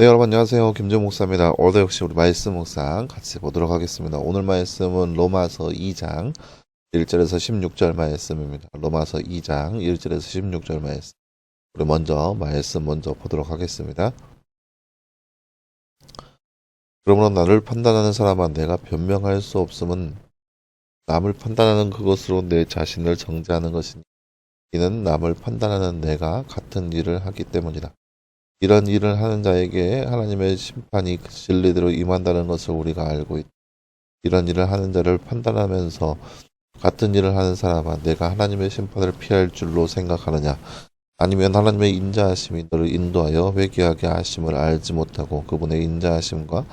네, 여러분 안녕하세요. 김준 목사입니다. 오늘도 역시 우리 말씀 묵상 같이 보도록 하겠습니다. 오늘 말씀은 로마서 2장 1절에서 16절 말씀입니다. 로마서 2장 1절에서 16절 말씀. 우리 말씀 먼저 보도록 하겠습니다. 그러므로 나를 판단하는 사람아 내가 변명할 수 없음은 남을 판단하는 그것으로 내 자신을 정죄하는 것이니 이는 남을 판단하는 내가 같은 일을 하기 때문이다. 이런 일을 하는 자에게 하나님의 심판이 진리대로 임한다는 것을 우리가 알고 있다. 이런 일을 하는 자를 판단하면서 같은 일을 하는 사람아 내가 하나님의 심판을 피할 줄로 생각하느냐. 아니면 하나님의 인자하심이 너를 인도하여 회개하게 하심을 알지 못하고 그분의 인자하심과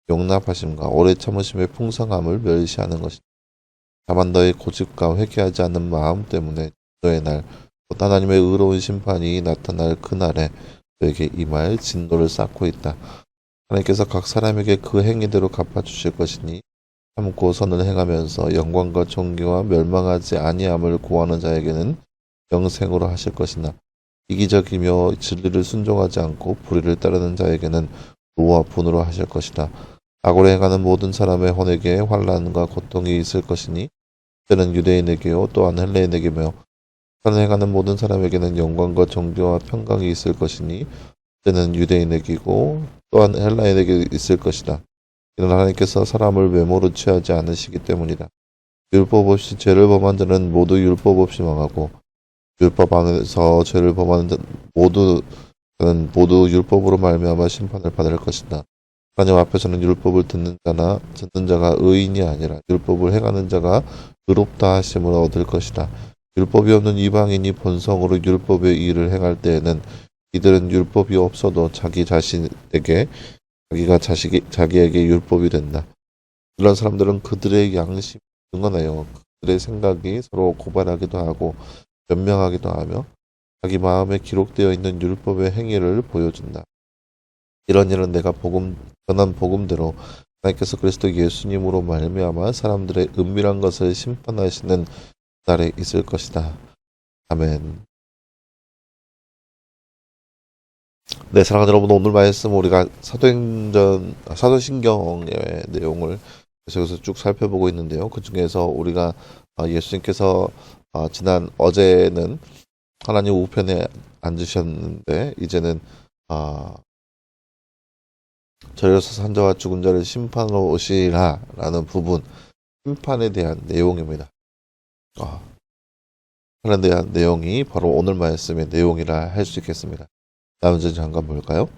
용납하심과 오래 참으심의 풍성함을 멸시하는 것이다. 다만 너의 고집과 회개하지 않는 마음 때문에 너의 날 곧 하나님의 의로운 심판이 나타날 그날에 너에게 임할 진노를 쌓고 있다. 하나님께서 각 사람에게 그 행위대로 갚아주실 것이니 참고 선을 행하면서 영광과 존귀와 멸망하지 아니함을 구하는 자에게는 영생으로 하실 것이나 이기적이며 진리를 순종하지 않고 불의를 따르는 자에게는 노와 분으로 하실 것이다. 악으로 행하는 모든 사람의 혼에게 환난과 고통이 있을 것이니 때는 유대인에게요 또한 헬레인에게며 선을 행하는 모든 사람에게는 영광과 존귀와 평강이 있을 것이니 때는 유대인에게고 또한 헬라인에게 있을 것이다. 이는 하나님께서 사람을 외모로 취하지 않으시기 때문이다. 율법 없이 죄를 범한 자는 모두 율법 없이 망하고 율법 안에서 죄를 범하는 자는 모두 율법으로 말미암아 심판을 받을 것이다. 하나님 앞에서는 율법을 듣는 자가 의인이 아니라 율법을 행하는 자가 의롭다 하심을 얻을 것이다. 율법이 없는 이방인이 본성으로 율법의 일을 행할 때에는 이들은 율법이 없어도 자기에게 율법이 된다. 이런 사람들은 그들의 양심이 능언하여 그들의 생각이 서로 고발하기도 하고 변명하기도 하며 자기 마음에 기록되어 있는 율법의 행위를 보여준다. 이런 일은 내가 전한 복음대로 하나님께서 그리스도 예수님으로 말미암아 사람들의 은밀한 것을 심판하시는 날에 있을 것이다. 아멘. 네, 사랑하는 여러분, 오늘 말씀 우리가 사도신경의 내용을 계속해서 쭉 살펴보고 있는데요. 그 중에서 우리가 예수님께서 지난 어제는 하나님 우편에 앉으셨는데 이제는 저리로서 산 자와 죽은 자를 심판하러 오시라라는 부분, 심판에 대한 내용입니다. 심판에 대한 내용이 바로 오늘 말씀의 내용이라 할 수 있겠습니다. 다음 절 잠깐 볼까요?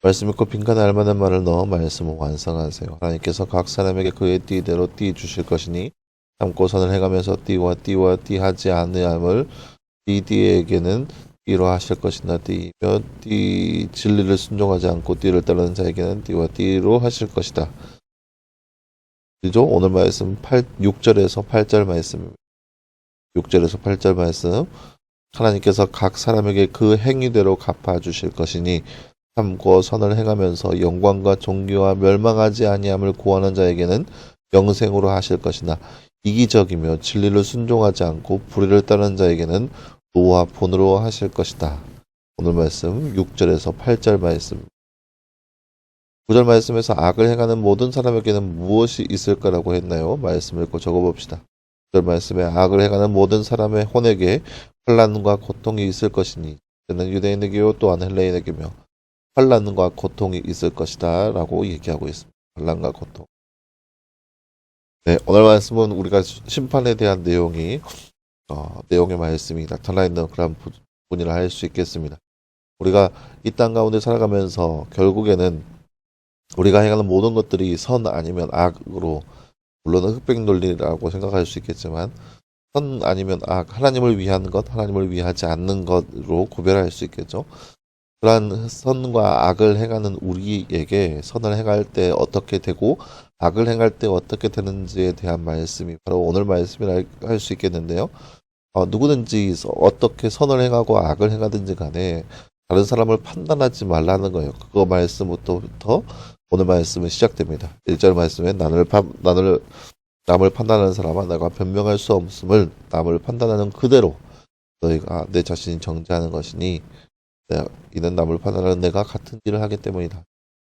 말씀 읽고 빈칸에 알만한 말을 넣어 말씀을 완성하세요. 하나님께서 각 사람에게 그의 띠대로 띠 주실 것이니 참고 선을 행하면서 띠와 띠하지 아니함을 띠에게는 띠로 하실 것이나 띠며 진리를 순종하지 않고 띠를 따르는 자에게는 띠와 띠로 하실 것이다. 그죠? 오늘 말씀 6절에서 8절 말씀입니다. 6절에서 8절 말씀 하나님께서 각 사람에게 그 행위대로 갚아주실 것이니 참고 선을 행하면서 영광과 존귀와 멸망하지 아니함을 구하는 자에게는 영생으로 하실 것이나 이기적이며 진리를 순종하지 않고 불의를 따르는 자에게는 노와 분으로 하실 것이다. 오늘 말씀 6절에서 8절 말씀 9절 말씀에서 악을 행하는 모든 사람에게는 무엇이 있을까라고 했나요? 말씀을 읽고 적어봅시다. 9절 말씀에 악을 행하는 모든 사람의 혼에게 환난과 고통이 있을 것이니 그는 유대인에게요 또한 헬레인에게며 환난과 고통이 있을 것이다 라고 얘기하고 있습니다. 환난과 고통. 네, 오늘 말씀은 우리가 심판에 대한 내용의 말씀이 나타나 있는 그런 부분이라 할 수 있겠습니다. 우리가 이 땅 가운데 살아가면서 결국에는 우리가 행하는 모든 것들이 선 아니면 악으로, 물론 흑백 논리라고 생각할 수 있겠지만 선 아니면 악, 하나님을 위한 것, 하나님을 위하지 않는 것으로 구별할 수 있겠죠. 그러한 선과 악을 행하는 우리에게 선을 행할 때 어떻게 되고 악을 행할 때 어떻게 되는지에 대한 말씀이 바로 오늘 말씀이라 할 수 있겠는데요. 누구든지 어떻게 선을 행하고 악을 행하든지 간에 다른 사람을 판단하지 말라는 거예요. 그거 말씀부터 오늘 말씀은 시작됩니다. 1절 말씀에 남을 판단하는 사람아 내가 변명할 수 없음을 남을 판단하는 그대로 너희가 내 자신이 정죄하는 것이니 이는 남을 판단하는 내가 같은 일을 하기 때문이다.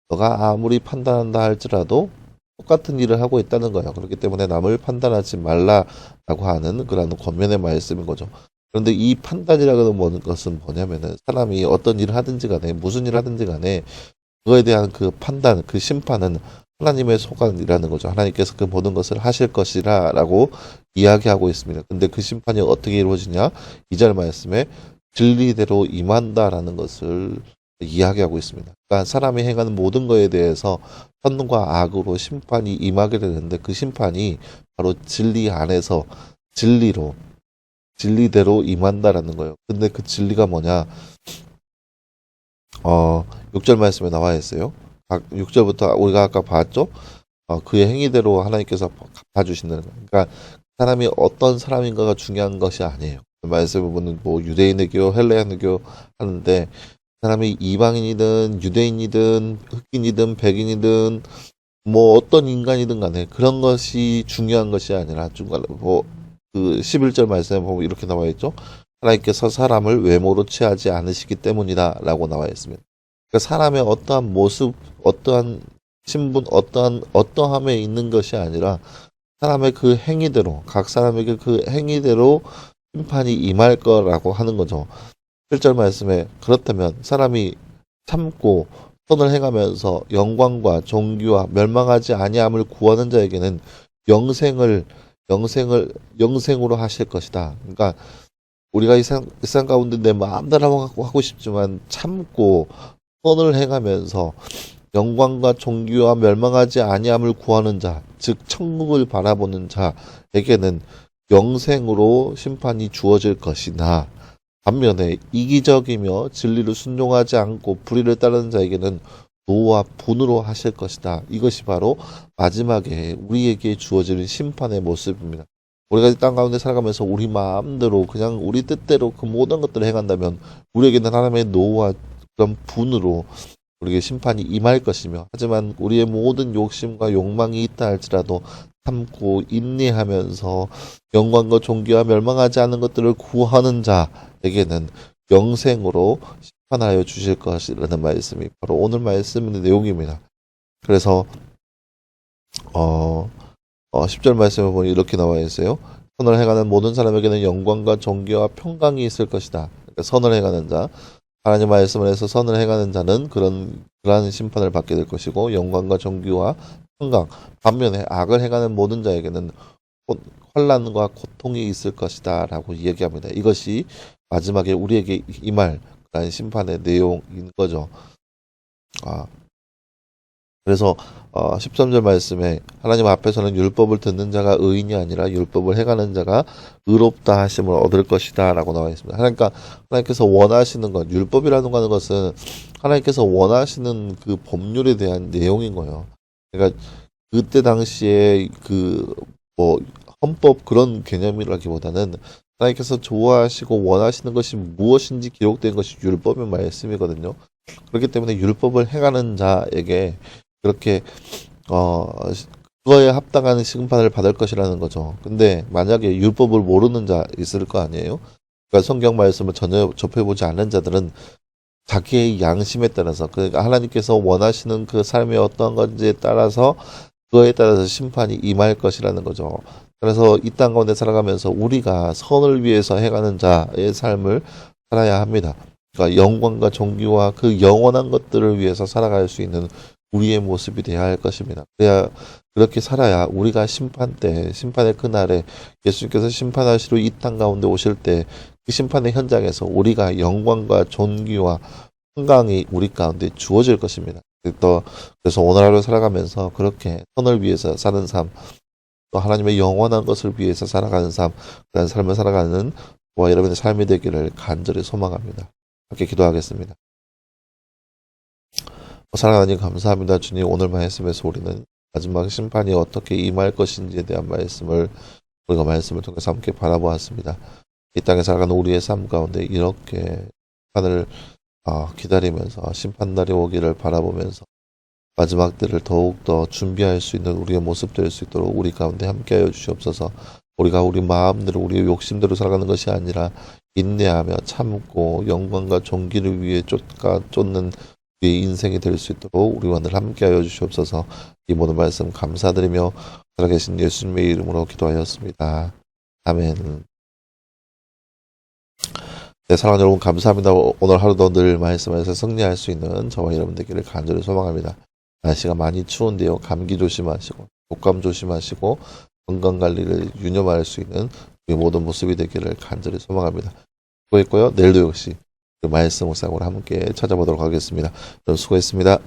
너가 아무리 판단한다 할지라도 똑같은 일을 하고 있다는 거예요. 그렇기 때문에 남을 판단하지 말라라고 하는 그런 권면의 말씀인 거죠. 그런데 이 판단이라는 것은 뭐냐면은 사람이 어떤 일을 하든지 간에 무슨 일을 하든지 간에 그거에 대한 그 판단, 그 심판은 하나님의 소관이라는 거죠. 하나님께서 그 모든 것을 하실 것이라라고 이야기하고 있습니다. 근데 그 심판이 어떻게 이루어지냐? 2절 말씀에 진리대로 임한다라는 것을 이야기하고 있습니다. 그러니까 사람이 행하는 모든 것에 대해서 선과 악으로 심판이 임하게 되는데 그 심판이 바로 진리 안에서 진리대로 임한다라는 거예요. 근데 그 진리가 뭐냐? 6절 말씀에 나와 있어요. 6절부터 우리가 아까 봤죠? 그의 행위대로 하나님께서 갚아주신다는 거예요. 그러니까 사람이 어떤 사람인가가 중요한 것이 아니에요. 말씀을 보면 뭐 유대인의교, 헬레인의교 하는데 사람이 이방인이든 유대인이든 흑인이든 백인이든 뭐 어떤 인간이든 간에 그런 것이 중요한 것이 아니라 중간 뭐그 11절 말씀에 보면 이렇게 나와 있죠. 하나님께서 사람을 외모로 취하지 않으시기 때문이다라고 나와 있습니다. 그러니까 사람의 어떠한 모습, 어떠한 신분, 어떠함에 있는 것이 아니라 사람의 그 행위대로 각 사람에게 그 행위대로 심판이 임할 거라고 하는 거죠. 7절 말씀에 그렇다면 사람이 참고 선을 행하면서 영광과 존귀와 멸망하지 아니함을 구하는 자에게는 영생으로 하실 것이다. 그러니까 우리가 이 세상 가운데 내 마음대로 하고 싶지만 참고 선을 행하면서 영광과 존귀와 멸망하지 아니함을 구하는 자, 즉 천국을 바라보는 자에게는 영생으로 심판이 주어질 것이나 반면에 이기적이며 진리를 순종하지 않고 불의를 따르는 자에게는 노와 분으로 하실 것이다. 이것이 바로 마지막에 우리에게 주어지는 심판의 모습입니다. 우리가 이 땅 가운데 살아가면서 우리 마음대로 그냥 우리 뜻대로 그 모든 것들을 행한다면 우리에게는 하나님의 노와 그런 분으로 우리에게 심판이 임할 것이며 하지만 우리의 모든 욕심과 욕망이 있다 할지라도 참고 인내하면서 영광과 존귀와 멸망하지 않은 것들을 구하는 자에게는 영생으로 심판하여 주실 것이라는 말씀이 바로 오늘 말씀의 내용입니다. 그래서 10절 말씀을 보니 이렇게 나와 있어요. 선을 행하는 모든 사람에게는 영광과 존귀와 평강이 있을 것이다. 그러니까 선을 행하는 자, 하나님 말씀을 해서 선을 행하는 자는 그러한 심판을 받게 될 것이고 영광과 존귀와 평강, 반면에 악을 행하는 모든 자에게는 환난과 고통이 있을 것이다 라고 이야기합니다. 이것이 마지막에 우리에게 임할 그런 심판의 내용인 거죠. 그래서 13절 말씀에 하나님 앞에서는 율법을 듣는 자가 의인이 아니라 율법을 행하는 자가 의롭다 하심을 얻을 것이다 라고 나와 있습니다. 그러니까 하나님께서 원하시는 것, 율법이라는 것은 하나님께서 원하시는 그 법률에 대한 내용인 거예요. 그러니까 그때 당시에 뭐 헌법 그런 개념이라기보다는 하나님께서 좋아하시고 원하시는 것이 무엇인지 기록된 것이 율법의 말씀이거든요. 그렇기 때문에 율법을 행하는 자에게 그렇게 그거에 합당한 심판을 받을 것이라는 거죠. 근데 만약에 율법을 모르는 자 있을 거 아니에요? 그러니까 성경 말씀을 전혀 접해보지 않는 자들은 자기의 양심에 따라서 그러니까 하나님께서 원하시는 그 삶이 어떤 건지에 따라서 그거에 따라서 심판이 임할 것이라는 거죠. 그래서 이 땅 가운데 살아가면서 우리가 선을 위해서 해가는 자의 삶을 살아야 합니다. 그러니까 영광과 존귀와 그 영원한 것들을 위해서 살아갈 수 있는 우리의 모습이 되어야 할 것입니다. 그렇게 살아야 우리가 심판의 그날에 예수님께서 심판하시러 이 땅 가운데 오실 때 그 심판의 현장에서 우리가 영광과 존귀와 평강이 우리 가운데 주어질 것입니다. 그래서 오늘 하루 살아가면서 그렇게 선을 위해서 사는 삶, 또 하나님의 영원한 것을 위해서 살아가는 삶, 그런 삶을 살아가는 저와 여러분의 삶이 되기를 간절히 소망합니다. 함께 기도하겠습니다. 사랑하는 하나님 감사합니다. 주님, 오늘 말씀에서 우리는 마지막 심판이 어떻게 임할 것인지에 대한 우리가 말씀을 통해서 함께 바라보았습니다. 이 땅에 살아가는 우리의 삶 가운데 이렇게 심판을 기다리면서 심판날이 오기를 바라보면서 마지막 때를 더욱더 준비할 수 있는 우리의 모습 될 수 있도록 우리 가운데 함께하여 주시옵소서. 우리가 우리 마음대로 우리 욕심대로 살아가는 것이 아니라 인내하며 참고 영광과 존귀를 위해 쫓는 우리의 인생이 될 수 있도록 우리와 늘 함께하여 주시옵소서. 이 모든 말씀 감사드리며 살아계신 예수님의 이름으로 기도하였습니다. 아멘. 네, 사랑하는 여러분 감사합니다. 오늘 하루도 늘 말씀에서 승리할 수 있는 저와 여러분 되기를 간절히 소망합니다. 날씨가 많이 추운데요. 감기 조심하시고 독감 조심하시고 건강관리를 유념할 수 있는 우리 모든 모습이 되기를 간절히 소망합니다. 수고했고요. 내일도 역시 그 말씀 묵상으로 함께 찾아보도록 하겠습니다. 여러분 수고했습니다.